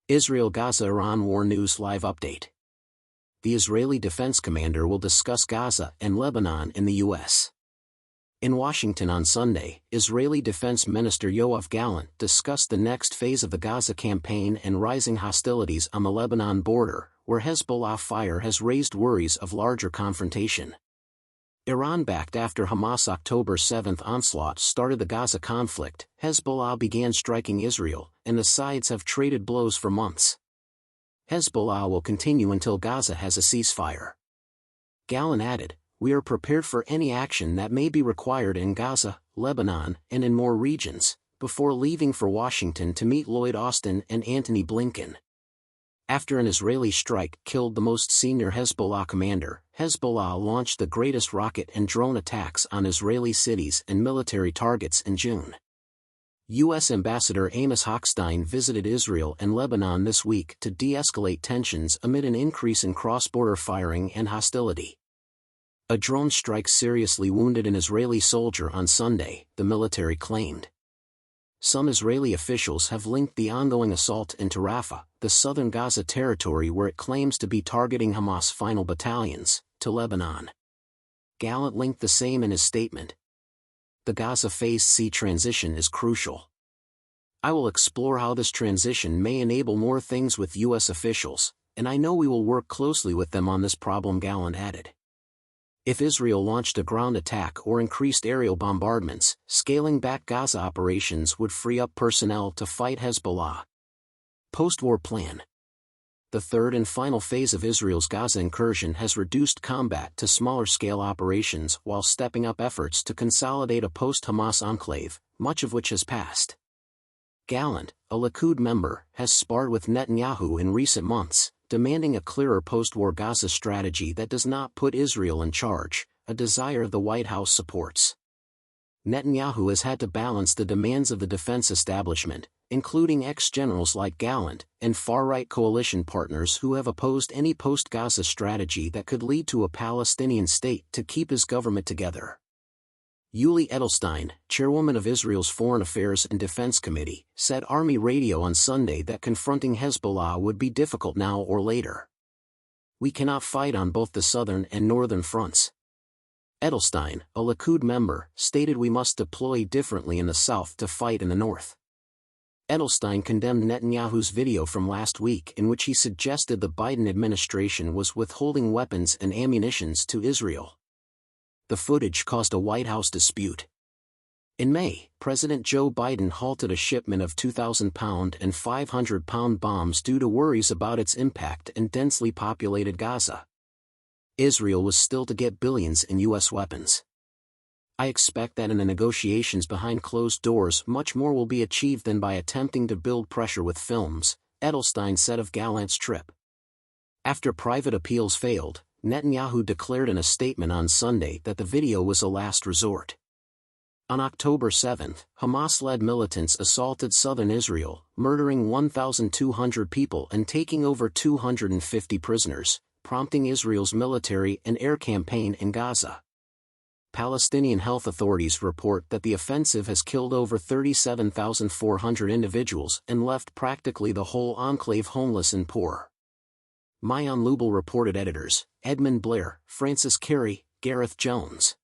Israel-Gaza Iran War News Live Update. The Israeli defense commander will discuss Gaza and Lebanon in the U.S. In Washington on Sunday, Israeli Defense Minister Yoav Gallant discussed the next phase of the Gaza campaign and rising hostilities on the Lebanon border, where Hezbollah fire has raised worries of larger confrontation. Iran-backed after Hamas' October 7 onslaught started the Gaza conflict, Hezbollah began striking Israel, and the sides have traded blows for months. Hezbollah will continue until Gaza has a ceasefire. Gallant added, "We are prepared for any action that may be required in Gaza, Lebanon, and in more regions," before leaving for Washington to meet Lloyd Austin and Antony Blinken. After an Israeli strike killed the most senior Hezbollah commander, Hezbollah launched the greatest rocket and drone attacks on Israeli cities and military targets in June. U.S. Ambassador Amos Hochstein visited Israel and Lebanon this week to de-escalate tensions amid an increase in cross-border firing and hostility. A drone strike seriously wounded an Israeli soldier on Sunday, the military claimed. Some Israeli officials have linked the ongoing assault into Rafah, the southern Gaza territory where it claims to be targeting Hamas' final battalions, to Lebanon. Gallant linked the same in his statement. The Gaza Phase C transition is crucial. I will explore how this transition may enable more things with U.S. officials, and I know we will work closely with them on this problem, Gallant added. If Israel launched a ground attack or increased aerial bombardments, scaling back Gaza operations would free up personnel to fight Hezbollah. Post-war plan. The third and final phase of Israel's Gaza incursion has reduced combat to smaller-scale operations while stepping up efforts to consolidate a post-Hamas enclave, much of which has passed. Gallant, a Likud member, has sparred with Netanyahu in recent months, demanding a clearer post-war Gaza strategy that does not put Israel in charge, a desire the White House supports. Netanyahu has had to balance the demands of the defense establishment, including ex-generals like Gallant, and far-right coalition partners who have opposed any post-Gaza strategy that could lead to a Palestinian state to keep his government together. Yuli Edelstein, chairwoman of Israel's Foreign Affairs and Defense Committee, said Army radio on Sunday that confronting Hezbollah would be difficult now or later. "We cannot fight on both the southern and northern fronts." Edelstein, a Likud member, stated we must deploy differently in the south to fight in the north. Edelstein condemned Netanyahu's video from last week in which he suggested the Biden administration was withholding weapons and ammunition to Israel. The footage caused a White House dispute. In May, President Joe Biden halted a shipment of 2,000-pound and 500-pound bombs due to worries about its impact in densely populated Gaza. Israel was still to get billions in U.S. weapons. "I expect that in the negotiations behind closed doors much more will be achieved than by attempting to build pressure with films," Edelstein said of Gallant's trip. After private appeals failed, Netanyahu declared in a statement on Sunday that the video was a last resort. On October 7, Hamas-led militants assaulted southern Israel, murdering 1,200 people and taking over 250 prisoners, prompting Israel's military and air campaign in Gaza. Palestinian health authorities report that the offensive has killed over 37,400 individuals and left practically the whole enclave homeless and poor. Mayan Lubel reported editors, Edmund Blair, Francis Carey, Gareth Jones.